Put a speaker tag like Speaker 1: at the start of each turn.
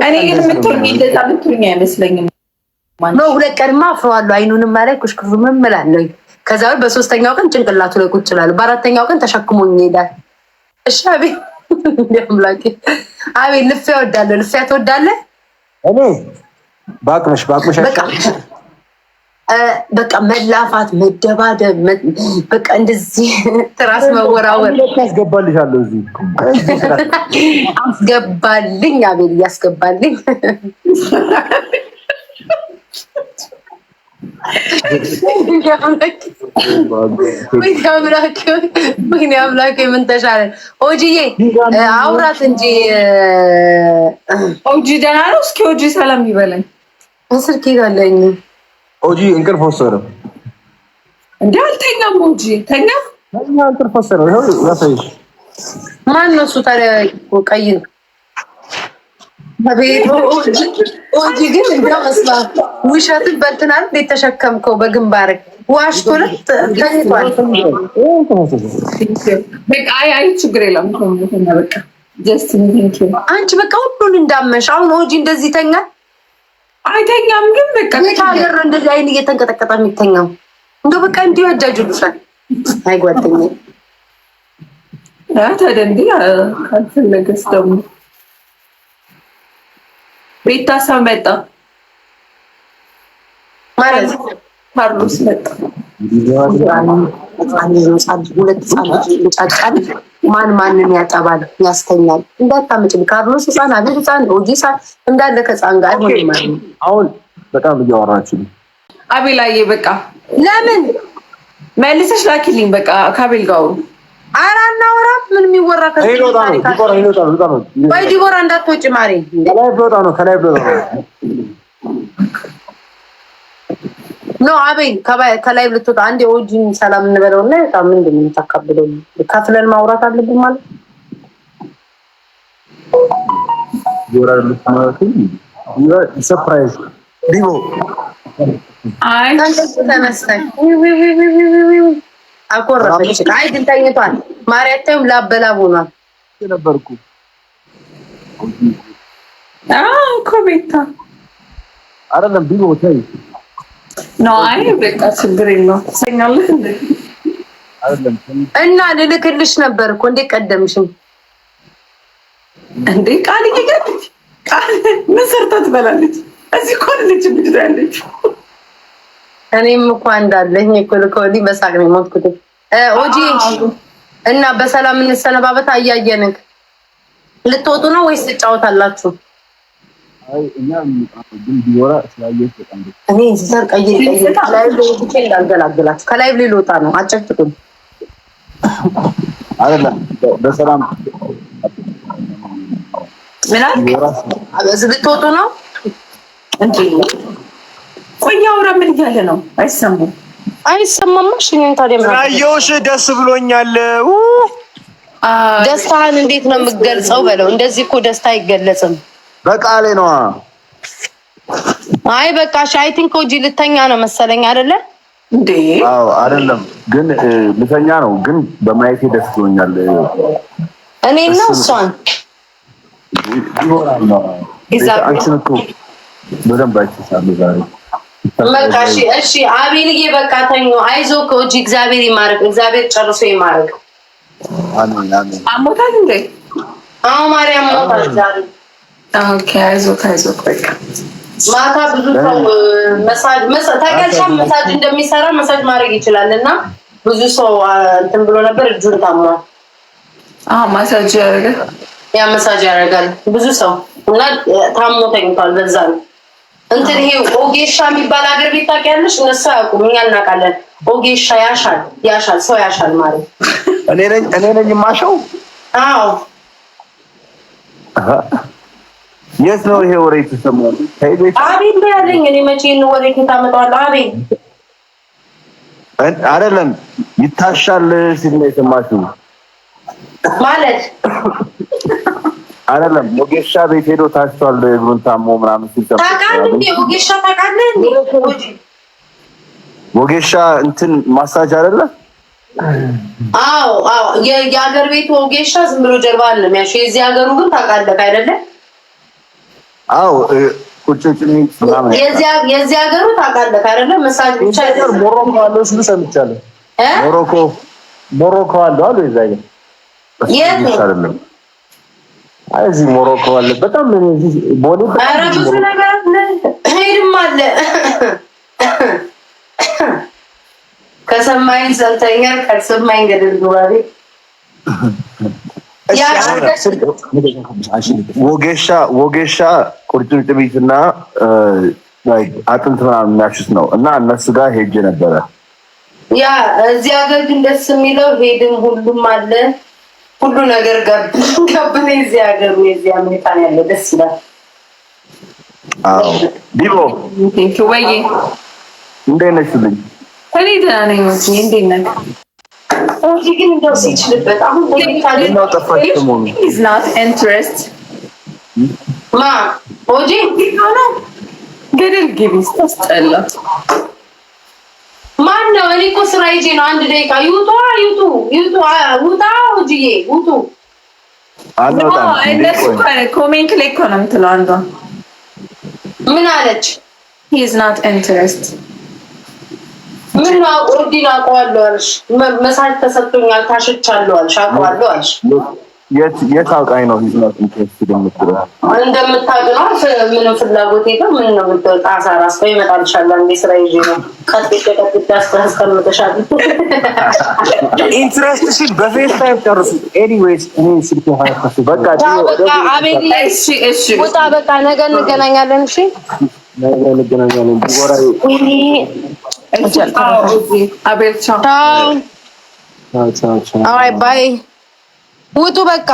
Speaker 1: እኔ ግን የምትሆኝ እንደዛ የምትሆኝ አይመስለኝም።
Speaker 2: ነው ሁለት ቀንማ አፍረዋለሁ። አይኑንም ማለት ኩሽኩሩ ምን እላለሁ። ከዛ በሶስተኛው ቀን ጭንቅላቱ ላይ ቁጭ እላለሁ። በአራተኛው ቀን ተሸክሞኝ ይሄዳል። እሺ አቤት አምላኬ፣ አቤት ልፊያ እወዳለሁ። ልፊያ ትወዳለህ?
Speaker 3: እኔ በአቅምሽ
Speaker 2: በቃ መላፋት፣ መደባደብ፣ በቃ እንደዚህ ትራስ መወራወር
Speaker 3: ያስገባልሻለሁ። እዚህ
Speaker 2: አስገባልኝ፣ አቤል እያስገባልኝ። ወይኔ አምላኬ ምን ተሻለ? ኦጂዬ አውራት እንጂ
Speaker 1: ኦጂ ደህና ነው። እስኪ ኦጂ ሰላም ይበለኝ።
Speaker 2: ስልክ ይዛለኝ።
Speaker 3: ኦጂ እንቅልፍ ወሰደው
Speaker 1: እንዴ? አልተኛም። ኦጂ ተኛ።
Speaker 3: እንቅልፍ ወሰደው። ይኸው ያሳይሽ።
Speaker 2: ማን ነው እሱ ታዲያ? ቀይ ነው። አቤት ኦጂ ግን እንደመስላ ውሸትን በልተናል። እንዴት ተሸከምከው? በግንባር ዋሽቶ ተኝቷል።
Speaker 1: በቃ አይ ችግር የለም። በቃ ጀስት
Speaker 2: አንቺ በቃ ሁሉን እንዳመሽ። አሁን ኦጂ እንደዚህ ተኛ
Speaker 1: አይተኛም። ግን በቃ
Speaker 2: ታገር እንደዚህ አይን እየተንቀጠቀጠ የሚተኛው እንደው በቃ እንዲሁ ያጃጁልሻል። አይ ጓደኛዬ
Speaker 1: ተደንዲ ካልፈለገስ ደግሞ ቤታ ሰው መጣ ማለት ካርሎስ መጣ።
Speaker 2: ሁለት ጫጫን ማን ማንን ያጠባል ያስተኛል? እንዳታመጭም ካርሎስ ህፃን አለ ህፃን ኦጂ እንዳለ ከህፃን ጋር ሆነ ማለት ነው።
Speaker 3: አሁን በጣም እያወራችሁ
Speaker 1: አቤላዬ በቃ
Speaker 2: ለምን
Speaker 1: መልሰሽ ላኪልኝ። በቃ ካቤል ጋር
Speaker 2: ኧረ አናወራም። ምን የሚወራ ወይ ዲቦራ እንዳትወጪ ማሬ።
Speaker 3: ከላይ
Speaker 2: ኖ አቤል ከላይ ልትወጣ አንዴ ኦጂን ሰላም እንበለውና ምንድን ነው የምታካብለው? ከፍለን ማውራት አለብን ማለት
Speaker 3: ሰርፕራይዝ ዲቦ
Speaker 1: አይ
Speaker 2: ተነስተን አቆረፈች። አይ ግን ተኝቷል። ማርያም ላበላብ ሆኗል
Speaker 3: ነበርኩ
Speaker 1: ኮሜንታ
Speaker 3: አይደለም ዲቦ ታይ
Speaker 1: ነው። አይ በቃ ችግር የለውም። ሰኛለህ እንዴ?
Speaker 3: አይደለም
Speaker 2: እና ልልክልሽ ነበር እኮ እንዴ ቀደምሽኝ
Speaker 1: እንዴ? ቃል ይገርምሽ ቃል ምን ሰርታ ትበላለች? እዚህ እኮ ልጅ ምንድን ያለች
Speaker 2: እኔም እኮ እንዳለኝ እኮ ልኮሊ በሳቅ ነው የሞትኩት። ኦጂ እና በሰላም እንሰነባበት። አያየንክ ልትወጡ ነው ወይስ ትጫወታላችሁ?
Speaker 3: አይ እኛ ግን ቢወራ ስላየሽ በጣም
Speaker 2: እኔ ዘር ቀይር ላይ ልጅ እንዳልገላግላችሁ ከላይ ልወጣ ነው። አጨጭቁኝ
Speaker 3: አይደለም በሰላም
Speaker 2: ምናምን ልትወጡ ነው
Speaker 1: እንዴ? ቆይ አውራ ምን እያለ ነው?
Speaker 2: አይሰማም። እሺ ታዲያ ምን
Speaker 3: አየሁሽ፣ ደስ ብሎኛል።
Speaker 2: ደስታህን እንዴት ነው የምትገልጸው? በለው። እንደዚህ እኮ ደስታ አይገለጽም።
Speaker 3: በቃሌ ነው።
Speaker 2: አይ በቃ አይ ቲንክ ኦጂ ልተኛ ነው መሰለኝ አይደለ
Speaker 1: እንዴ?
Speaker 3: አዎ አይደለም ግን ልተኛ ነው። ግን በማየቴ ደስ ብሎኛል።
Speaker 2: እኔ ነው እሷን
Speaker 3: አንቺን እኮ በደንብ አይተሻለሁ ዛሬ።
Speaker 2: በቃ እሺ አቤልዬ በቃ ተኙ። አይዞህ ኦጂ እግዚአብሔር ይማረክ። እግዚአብሔር ጨርሶ ይማረክ።
Speaker 3: አሜን አሜን።
Speaker 1: አሞታል እንዴ?
Speaker 2: አዎ ማርያም ሞታል ዛሬ።
Speaker 1: ኦኬ አይዞህ በቃ
Speaker 2: ማታ ብዙ ሰው መሳጅ እንደሚሰራ መሳጅ ማድረግ ይችላል እና ብዙ ሰው እንትን ብሎ ነበር። እጁን ታሟል።
Speaker 1: ማሳጅ ያደርጋል።
Speaker 2: ያ መሳጅ ያደርጋል ብዙ ሰው እና ታሞ ተኝቷል። በዛ ነው እንትን ይሄ ኦጌሻ የሚባል ሀገር ቤት ታውቂያለሽ? እነሱ አያውቁም፣ እኛ እናውቃለን። ኦጌሻ ያሻል ሰው ያሻል ማለት
Speaker 3: እኔ ነኝ የማሸው።
Speaker 2: አዎ
Speaker 3: የት ነው ይሄ ወሬ የተሰማው?
Speaker 2: አቤል ያለኝ እኔ መቼ ነው ወሬ ታመጣዋለህ? አቤል
Speaker 3: አይደለም ይታሻል ሲል ነው የሰማሽው
Speaker 2: ማለት
Speaker 3: አይደለም። ኦጌሻ ቤት ሄዶ ታሽቷል እግሩን ታሞ ምናምን ሲል
Speaker 2: ታውቃለህ እንዴ? ኦጌሻ ታውቃለህ እንዴ?
Speaker 3: ኦጌሻ እንትን ማሳጅ አይደለ?
Speaker 2: አዎ የሀገር ቤቱ ኦጌሻ ዝም ብሎ ጀርባ አለ የሚያሸው። የዚህ ሀገሩ ግን ታውቃለህ አይደለ?
Speaker 3: አዎ ቁጭ ምናምን
Speaker 2: የዚህ ሀገሩ ታውቃለህ አይደለ? መሳጅ ብቻ
Speaker 3: ሞሮኮ አለው ሲሉ ሰምቻለሁ። ሞሮኮ አለው አሉ የዛየ አይደለም። እዚህ ሞሮኮ አለ በጣም እዚህ ቦሌ
Speaker 2: ኧረ ብዙ ነገር አለ። ሄድም አለ ከሰማኝ ሰልተኛ ካልሰማኝ ገደል ግባቤ
Speaker 3: ወጌሻ ቁርጭምጭሚትና አጥንት ምናምን የሚያሽት ነው እና እነሱ ጋር ሄጄ ነበረ።
Speaker 2: ያ እዚህ ሀገር ግን ደስ የሚለው ሄድም ሁሉም አለ ሁሉ ነገር ገብነ እዚህ ሀገር የዚህ አሜሪካን ያለ ደስ ይላል።
Speaker 3: አዎ ዲቦ
Speaker 1: ወይ
Speaker 3: እንዴት ነሽ ልኝ?
Speaker 1: እኔ ደህና ነኝ። እንዴት ነህ?
Speaker 2: እዚህ ግን እንደው ሲችልበት አሁን
Speaker 1: is not interest
Speaker 2: ማ ኦጂ
Speaker 1: ሆኖ ገደል ግቢ ስታስጠላ
Speaker 2: ማን ነው? እኔ እኮ ስራ ይዤ ነው። አንድ ደቂቃ ይውጡ ውጣ ኦጂዬ ውጡ።
Speaker 1: እነሱ ኮሜንት ላይ እኮ ነው የምትለው አንዷ
Speaker 2: ምን አለች?
Speaker 1: he is not interest
Speaker 2: ምን ነው ኦዲን አውቀዋለሁ አልሽ? መሳጅ ተሰጥቶኛል ታሽቻለሁ አልሽ? አውቀዋለሁ አልሽ?
Speaker 3: የት አውቃኝ ነው ሂዝናት ኢንትረስትድ የምትለው?
Speaker 2: እንደምታውቅ ነው። ምንም ፍላጎት የለም። ምን ነው የምትወጣ አሳራስ ወይ ይመጣልሻል። አንዴ ስራ ይዤ ነው ቀጥቼ አስቀምጠሻል።
Speaker 3: ኢንትረስት ሲል በፌስ ታይም ጨርሱ። ኤኒዌይስ እኔ ስልክ ሀይፋስ በቃ
Speaker 2: አቤል እሺ ውጣ በቃ ነገ እንገናኛለን። እሺ
Speaker 3: ነገ እንገናኛለን። ዲቦራ
Speaker 1: አቤል ቻው
Speaker 2: ቻው። ኦልራይት ባይ ውጡ በቃ